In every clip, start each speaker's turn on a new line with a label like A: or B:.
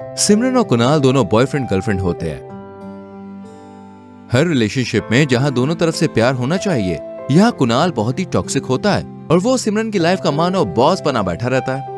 A: सिमरन और कुणाल दोनों boyfriend girlfriend होते हैं। हर रिलेशनशिप में जहां दोनों तरफ से प्यार होना चाहिए, यहाँ कुणाल बहुत ही टॉक्सिक होता है और वो सिमरन की लाइफ का मानो बॉस बना बैठा रहता है।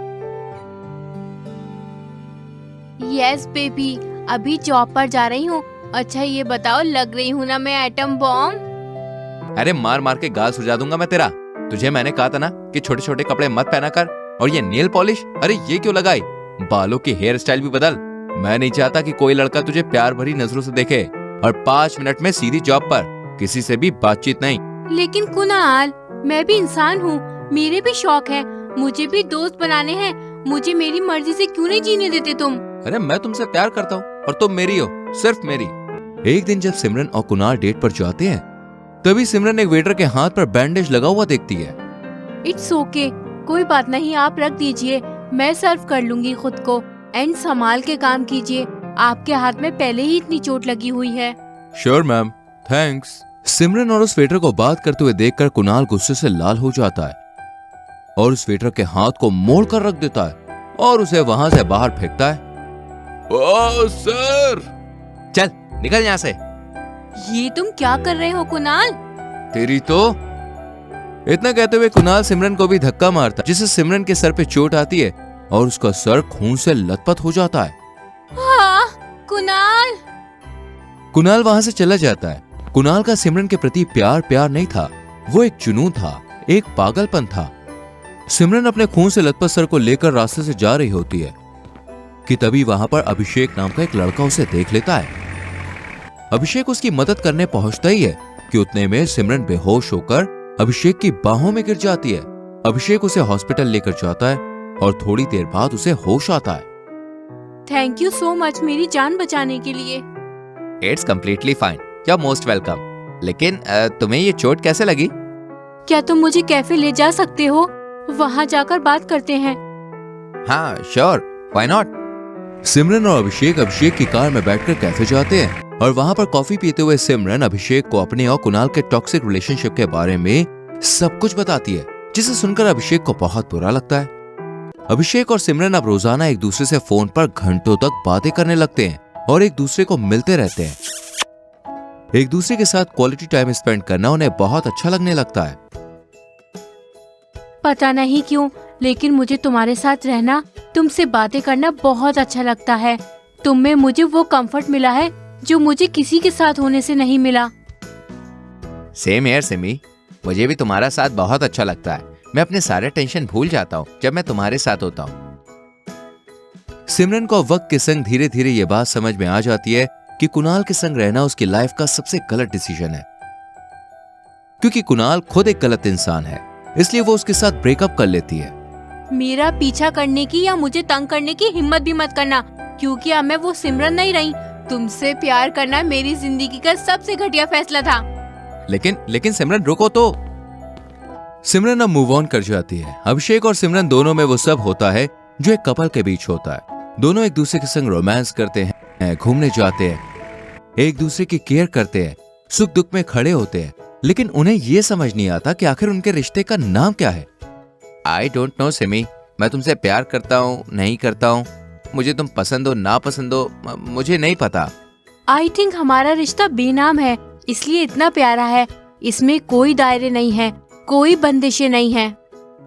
B: यस बेबी, अभी जॉब पर जा रही हूँ। अच्छा ये बताओ, लग रही हूँ ना मैं एटम बॉम्ब?
A: अरे मार मार के गाल सुझा दूंगा मैं तेरा। तुझे मैंने कहा था ना कि छोटे छोटे कपड़े मत पहना कर। और ये नेल पॉलिश, अरे ये क्यों लगाई? बालों की हेयर स्टाइल भी बदल। मैं नहीं चाहता कि कोई लड़का तुझे प्यार भरी नजरों से देखे। और 5 मिनट में सीधी जॉब पर, किसी से भी बातचीत नहीं।
B: लेकिन कुणाल, मैं भी इंसान हूँ, मेरे भी शौक है, मुझे भी दोस्त बनाने हैं। मुझे मेरी मर्जी से क्यों नहीं जीने देते तुम?
A: अरे मैं तुमसे प्यार करता हूँ और तुम मेरी हो, सिर्फ मेरी। एक दिन जब सिमरन और कुणाल डेट पर जाते हैं, तभी सिमरन एक वेटर के हाथ पर बैंडेज लगा हुआ देखती है।
B: इट्स ओके, कोई बात नहीं, आप रख दीजिए, मैं सर्व कर लूंगी खुद को। एंड संभाल के काम कीजिए, आपके हाथ में पहले ही इतनी चोट लगी हुई है।
A: Sure ma'am, thanks. सिमरन और उस वेटर को बात करते हुए देखकर कुणाल गुस्से से लाल हो जाता है और उस वेटर के हाथ को मोड़ कर रख देता है और उसे वहां से बाहर फेंकता है। Oh sir! चल निकल यहाँ से।
B: ये तुम क्या कर रहे हो कुणाल?
A: तेरी तो। इतना कहते हुए कुणाल सिमरन को भी धक्का मारता है, जिससे सिमरन के सर पे चोट आती है और उसका सर खून से लथपथ हो जाता है।
B: हाँ, कुणाल।
A: कुणाल वहां से चला जाता है। कुणाल का सिमरन के प्रति प्यार नहीं था, वो एक जुनून था, एक पागलपन था। सिमरन अपने खून से लथपथ सर को लेकर रास्ते से जा रही होती है कि तभी वहां पर अभिषेक नाम का एक लड़का उसे देख लेता है। अभिषेक उसकी मदद करने पहुंचता ही है कि उतने में सिमरन बेहोश होकर अभिषेक की बाहों में गिर जाती है। अभिषेक उसे हॉस्पिटल लेकर जाता है और थोड़ी देर बाद उसे होश आता है।
B: थैंक यू सो मच मेरी जान बचाने के लिए।
A: It's completely fine, you are most welcome. लेकिन तुम्हें ये चोट कैसे लगी?
B: क्या तुम मुझे कैफे ले जा सकते हो? वहाँ जाकर बात करते हैं।
A: हाँ श्योर, व्हाई नॉट। सिमरन और अभिषेक की कार में बैठकर कैफे जाते हैं और वहां पर कॉफी पीते हुए सिमरन अभिषेक को अपने और कुणाल के टॉक्सिक रिलेशनशिप के बारे में सब कुछ बताती है, जिसे सुनकर अभिषेक को बहुत बुरा लगता है। अभिषेक और सिमरन अब रोजाना एक दूसरे से फोन पर घंटों तक बातें करने लगते हैं और एक दूसरे को मिलते रहते हैं। एक दूसरे के साथ क्वालिटी टाइम स्पेंड करना उन्हें बहुत अच्छा लगने लगता है।
B: पता नहीं क्यों, लेकिन मुझे तुम्हारे साथ रहना, तुमसे बातें करना बहुत अच्छा लगता है। तुम में मुझे वो कंफर्ट मिला है जो मुझे किसी के साथ होने से नहीं मिला।
A: सेम हियर सिमी, मुझे भी तुम्हारा साथ बहुत अच्छा लगता है। मैं अपने सारे टेंशन भूल जाता हूँ जब मैं तुम्हारे साथ होता हूँ। सिमरन को वक्त के संग धीरे धीरे ये बात समझ में आ जाती है कि कुणाल के संग रहना उसकी लाइफ का सबसे गलत डिसीजन है, क्योंकि कुणाल खुद एक गलत इंसान है, इसलिए वो उसके साथ ब्रेकअप कर लेती है।
B: मेरा पीछा करने की या मुझे तंग करने की हिम्मत भी मत करना, क्योंकि अब मैं वो सिमरन नहीं रही। तुमसे प्यार करना मेरी जिंदगी का सबसे घटिया फैसला था।
A: लेकिन सिमरन रुको तो। सिमरन अब मूव ऑन कर जाती है। अभिषेक और सिमरन दोनों में वो सब होता है जो एक कपल के बीच होता है। दोनों एक दूसरे के संग रोमांस करते हैं, घूमने जाते हैं, एक दूसरे की केयर करते हैं, सुख दुख में खड़े होते हैं, लेकिन उन्हें ये समझ नहीं आता कि आखिर उनके रिश्ते का नाम क्या है। आई डोंट नो सिमी, मैं तुमसे प्यार करता हूँ नहीं करता हूँ, मुझे तुम पसंद हो ना पसंद हो, मुझे नहीं पता।
B: आई थिंक हमारा रिश्ता बेनाम है, इसलिए इतना प्यारा है। इसमें कोई दायरे नहीं है, कोई बंदिशें नहीं है।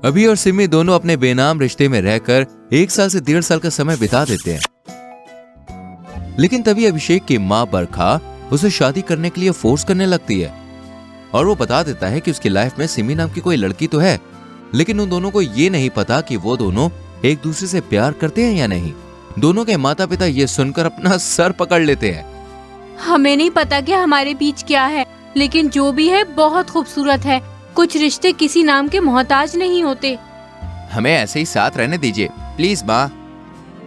A: अभी और सिमी दोनों अपने बेनाम रिश्ते में रहकर 1 साल से 1.5 साल का समय बिता देते हैं। लेकिन तभी अभिषेक की माँ बरखा उसे शादी करने के लिए फोर्स करने लगती है और वो बता देता है कि उसकी लाइफ में सिमी नाम की कोई लड़की तो है, लेकिन उन दोनों को ये नहीं पता कि वो दोनों एक दूसरे से प्यार करते हैं या नहीं। दोनों के माता पिता ये सुनकर अपना सर पकड़ लेते हैं।
B: हमें नहीं पता कि हमारे बीच क्या है, लेकिन जो भी है बहुत खूबसूरत है। कुछ रिश्ते किसी नाम के मोहताज नहीं होते।
A: हमें ऐसे ही साथ रहने दीजिए प्लीज माँ।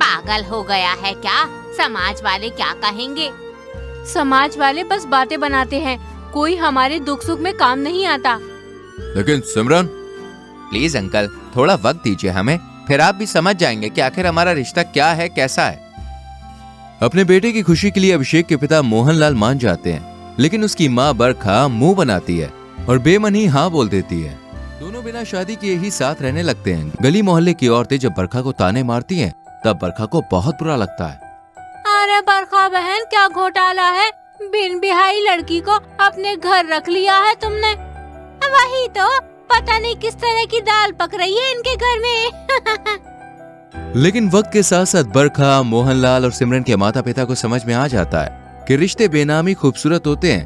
B: पागल हो गया है क्या? समाज वाले क्या कहेंगे? समाज वाले बस बातें बनाते हैं, कोई हमारे दुख सुख में काम नहीं आता।
A: लेकिन सिमरन, प्लीज अंकल थोड़ा वक्त दीजिए हमें, फिर आप भी समझ जाएंगे कि आखिर हमारा रिश्ता क्या है, कैसा है। अपने बेटे की खुशी के लिए अभिषेक के पिता मोहनलाल मान जाते हैं, लेकिन उसकी माँ बरखा मुंह बनाती है और बेमन ही हाँ बोल देती है। दोनों बिना शादी किए ही साथ रहने लगते हैं। गली मोहल्ले की औरतें जब बरखा को ताने मारती हैं, तब बरखा को बहुत बुरा लगता है।
B: अरे बरखा बहन, क्या घोटाला है? बिन बिहाई लड़की को अपने घर रख लिया है तुमने। वही तो, पता नहीं किस तरह की दाल पक रही है इनके घर में।
A: लेकिन वक्त के साथ साथ बरखा, मोहनलाल और सिमरन के माता पिता को समझ में आ जाता है कि रिश्ते बेनामी खूबसूरत होते हैं।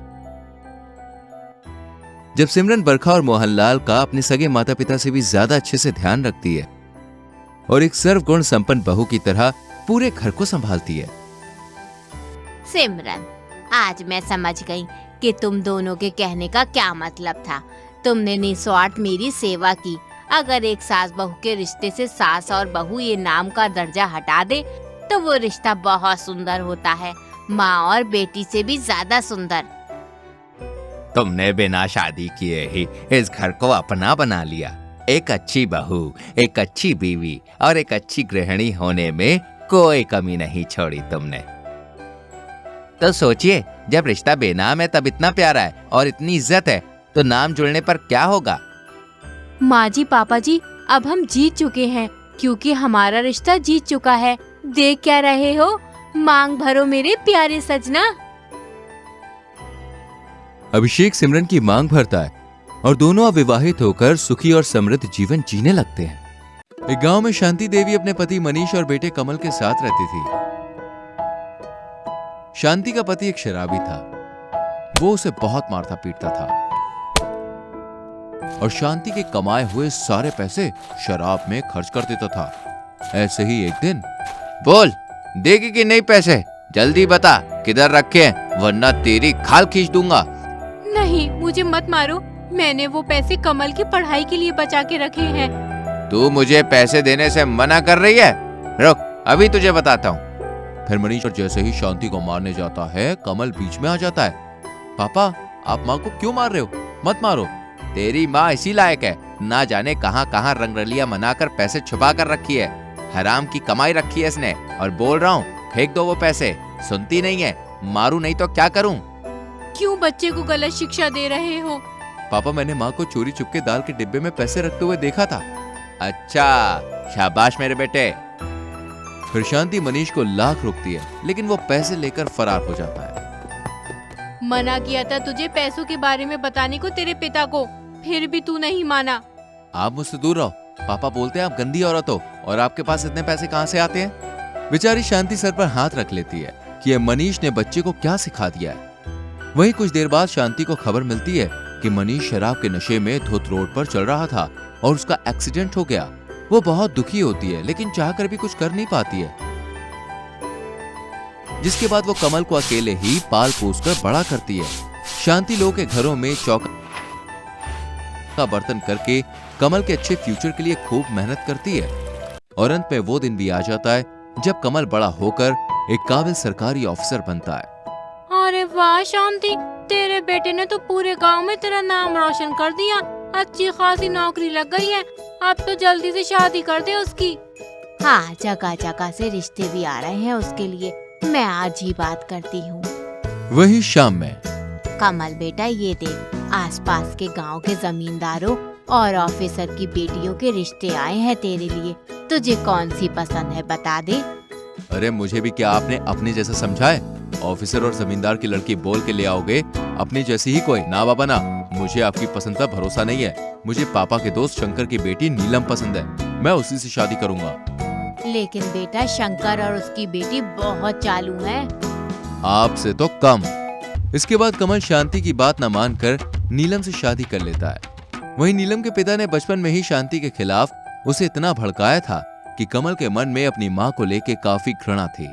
A: जब सिमरन बरखा और मोहनलाल का अपने सगे माता पिता से भी ज्यादा अच्छे से ध्यान रखती है और एक सर्वगुण संपन्न बहू की तरह पूरे घर को संभालती है।
C: सिमरन, आज मैं समझ गई कि तुम दोनों के कहने का क्या मतलब था। तुमने निस्वार्थ मेरी सेवा की। अगर एक सास बहू के रिश्ते से सास और बहू ये नाम का दर्जा हटा दे तो वो रिश्ता बहुत सुंदर होता है, माँ और बेटी से भी ज्यादा सुंदर।
A: तुमने बिना शादी किए ही इस घर को अपना बना लिया। एक अच्छी बहू, एक अच्छी बीवी और एक अच्छी गृहिणी होने में कोई कमी नहीं छोड़ी तुमने। तो सोचिए, जब रिश्ता बेनाम है तब इतना प्यारा है और इतनी इज्जत है, तो नाम जुड़ने पर क्या होगा?
B: माँ जी, पापा जी, अब हम जीत चुके हैं क्योंकि हमारा रिश्ता जीत चुका है। देख क्या रहे हो? मांग भरो मेरे प्यारे सजना।
A: अभिषेक सिमरन की मांग भरता है और दोनों अब विवाहित होकर सुखी और समृद्ध जीवन जीने लगते हैं। एक गांव में शांति देवी अपने पति मनीष और बेटे कमल के साथ रहती थी। शांति का पति एक शराबी था। वो उसे बहुत मारता पीटता था और शांति के कमाए हुए सारे पैसे शराब में खर्च कर देता था। ऐसे ही एक दिन, बोल, देगी कि नहीं पैसे? जल्दी बता, किधर रखे हैं, वरना तेरी खाल खींच दूंगा।
B: नहीं, मुझे मत मारो। मैंने वो पैसे कमल की पढ़ाई के लिए बचा के रखे हैं।
A: तू मुझे पैसे देने से मना कर रही है? रुक, अभी तुझे बताता हूँ। फिर मनीष और जैसे ही शांति को मारने जाता है, कमल बीच में आ जाता है। पापा, आप माँ को क्यों मार रहे हो? मत मारो। तेरी माँ इसी लायक है, ना जाने कहाँ कहाँ रंगरलिया मनाकर पैसे छुपा कर रखी है। हराम की कमाई रखी है इसने। और बोल रहा हूँ, फेंक दो वो पैसे। सुनती नहीं है। मारू नहीं तो क्या करूँ?
B: क्यों बच्चे को गलत शिक्षा दे रहे हो?
A: पापा, मैंने माँ को चोरी चुपके दाल के डिब्बे में पैसे रखते हुए देखा था। अच्छा, शाबाश मेरे बेटे। फिर शांति मनीष को लाख रोकती है, लेकिन वो पैसे लेकर फरार हो जाता है।
B: मना किया था तुझे पैसों के बारे में बताने को तेरे पिता को, फिर भी तू नहीं माना।
A: आप मुझसे दूर रहो। पापा बोलते हैं आप गंदी औरत हो और आपके पास इतने पैसे कहाँ से आते हैं? बेचारी शांति सर पर हाथ रख लेती है कि ये मनीष ने बच्चे को क्या सिखा दिया है। वहीं कुछ देर बाद शांति को खबर मिलती है कि मनीष शराब के नशे में धुत रोड पर चल रहा था और उसका एक्सीडेंट हो गया। वो बहुत दुखी होती है, लेकिन चाहकर भी कुछ कर नहीं पाती है। जिसके बाद वो कमल को अकेले ही पाल पोस कर बड़ा करती है। शांति लोगों के घरों में चौका का बर्तन करके कमल के अच्छे फ्यूचर के लिए खूब मेहनत करती है। और अंत में वो दिन भी आ जाता है जब कमल बड़ा होकर एक काबिल सरकारी ऑफिसर बनता है।
B: अरे वाह शांति, तेरे बेटे ने तो पूरे गांव में तेरा नाम रोशन कर दिया। अच्छी खासी नौकरी लग गई है। अब तो जल्दी से शादी कर दे उसकी।
C: हाँ, जगह जगह से रिश्ते भी आ रहे हैं उसके लिए। मैं आज ही बात करती हूँ।
A: वही शाम में,
C: कमल बेटा, ये देख, आसपास के गांव के जमींदारों और ऑफिसर की बेटियों के रिश्ते आए हैं तेरे लिए। तुझे कौन सी पसंद है बता दे।
A: अरे मुझे भी क्या आपने अपने जैसा समझा है? ऑफिसर और जमींदार की लड़की बोल के ले आओगे अपनी जैसी ही कोई? ना बाबा ना, मुझे आपकी पसंद पर भरोसा नहीं है। मुझे पापा के दोस्त शंकर की बेटी नीलम पसंद है। मैं उसी से शादी करूंगा।
C: लेकिन बेटा, शंकर और उसकी बेटी बहुत चालू है।
A: आपसे तो कम। इसके बाद कमल शांति की बात न मानकर नीलम से शादी कर लेता है। वहीं नीलम के पिता ने बचपन में ही शांति के खिलाफ उसे इतना भड़काया था कि कमल के मन में अपनी मां को लेकर काफी घृणा थी।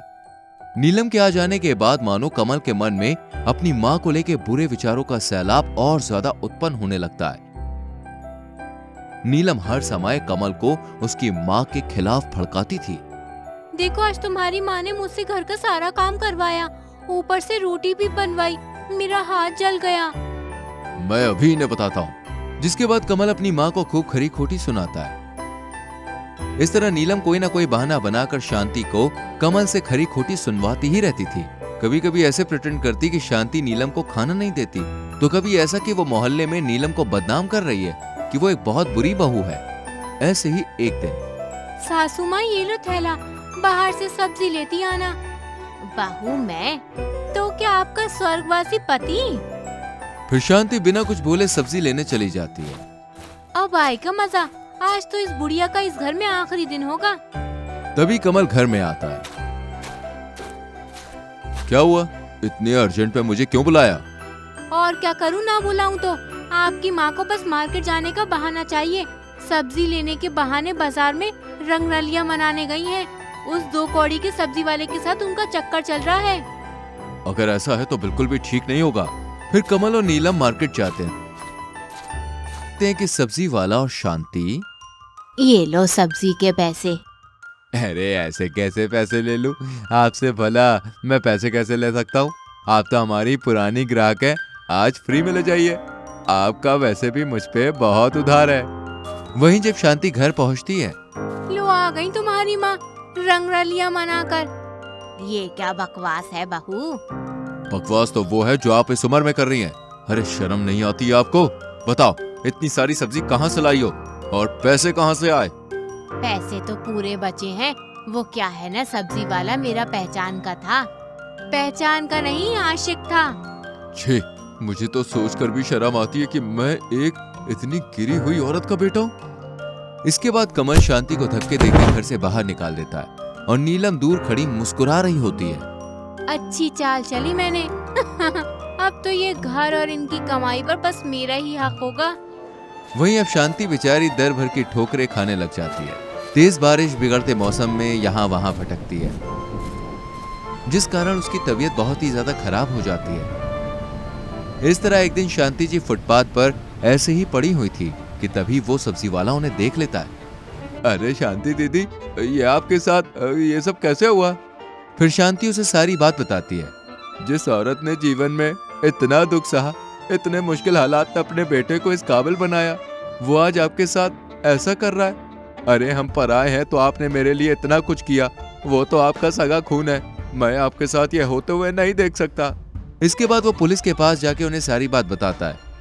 A: नीलम के आ जाने के बाद मानो कमल के मन में अपनी मां को लेकर बुरे विचारों का सैलाब और ज्यादा उत्पन्न होने लगता है। नीलम हर समय कमल को उसकी मां के खिलाफ भड़काती थी।
B: देखो, आज तुम्हारी माँ ने मुझसे घर का सारा काम करवाया, ऊपर से रोटी भी बनवाई। मेरा हाथ जल गया।
A: मैं अभी इन्हें बताता हूँ। जिसके बाद कमल अपनी माँ को खूब खरी खोटी सुनाता है। इस तरह नीलम कोई ना कोई बहाना बनाकर शांति को कमल से खरी खोटी सुनवाती ही रहती थी। कभी कभी ऐसे प्रिटेंड करती कि शांति नीलम को खाना नहीं देती, तो कभी ऐसा कि वो मोहल्ले में नीलम को बदनाम कर रही है कि वो एक बहुत बुरी बहू है। ऐसे ही एक दिन,
B: सासू माँ, ये लो थैला, बाहर से सब्जी लेती आना।
C: बहू मैं।
B: तो क्या आपका स्वर्गवासी पति?
A: फिर शांति बिना कुछ बोले सब्जी लेने चली जाती है।
B: अब आएगा मजा, आज तो इस बुढ़िया का इस घर में आखिरी दिन होगा।
A: तभी कमल घर में आता है। क्या हुआ, इतने अर्जेंट पे मुझे क्यों बुलाया?
B: और क्या करूँ, ना बुलाऊं तो? आपकी माँ को बस मार्केट जाने का बहाना चाहिए। सब्जी लेने के बहाने बाजार में रंगरलियां मनाने गई हैं। उस 2 कौड़ी के सब्जी वाले के साथ उनका चक्कर चल रहा है।
A: अगर ऐसा है तो बिल्कुल भी ठीक नहीं होगा। फिर कमल और नीलम मार्केट जाते हैं। देखते हैं कि सब्जी वाला और शांति।
C: ये लो सब्जी के पैसे।
A: अरे ऐसे कैसे पैसे ले लूं? आपसे भला मैं पैसे कैसे ले सकता हूँ? आप तो हमारी पुरानी ग्राहक है, आज फ्री में ले जाइए। आपका वैसे भी मुझ पे बहुत उधार है। वहीं जब शांति घर पहुंचती है,
B: लो आ गई तुम्हारी माँ रंगरलियां मनाकर।
C: ये क्या बकवास है बहू?
A: बकवास तो वो है जो आप इस उम्र में कर रही हैं। अरे शर्म नहीं आती आपको? बताओ, इतनी सारी सब्जी कहाँ से लाई हो और पैसे कहाँ से आए?
C: पैसे तो पूरे बचे हैं। वो क्या है ना, सब्जी वाला मेरा पहचान का था।
B: पहचान का नहीं, आशिक था।
A: छे, मुझे तो सोचकर भी शर्म आती है कि मैं एक इतनी गिरी हुई औरत का बेटा हूँ। इसके बाद कमल शांति को धक्के देकर घर से बाहर निकाल देता है और नीलम दूर खड़ी मुस्कुरा रही होती है।
B: अच्छी चाल चली मैंने। अब तो ये घर और इनकी कमाई पर बस मेरा ही हक होगा।
A: वहीं अब शांति बेचारी दर भर की ठोकरें खाने लग जाती है। तेज बारिश बिगड़ते मौसम में यहाँ वहाँ भटकती है, जिस कारण उसकी तबीयत बहुत ही ज्यादा खराब हो जाती है। इस तरह एक दिन शांति जी फुटपाथ पर ऐसे ही पड़ी हुई थी कि तभी वो सब्जी वाला उन्हें देख लेता है। अरे शांति दीदी, ये आपके साथ ये सब कैसे हुआ? फिर शांति उसे सारी बात बताती है। जिस औरत ने जीवन में इतना दुख सहा, इतने मुश्किल हालात में अपने बेटे को इस काबिल बनाया, वो आज आपके साथ ऐसा कर रहा है। अरे हम पराए हैं तो आपने मेरे लिए इतना कुछ किया, वो तो आपका सगा खून है। मैं आपके साथ ये होते हुए नहीं देख सकता। इसके बाद वो पुलिस के पास जाके उन्हें सारी बात बताता है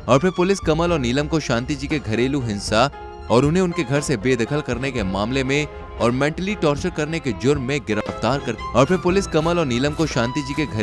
A: और फिर पुलिस कमल और नीलम को शांति जी के घरेलू हिंसा और उन्हें उनके घर से बेदखल करने के मामले में और मेंटली टॉर्चर करने के जुर्म में गिरफ्तार कर और फिर पुलिस कमल और नीलम को शांति जी के घर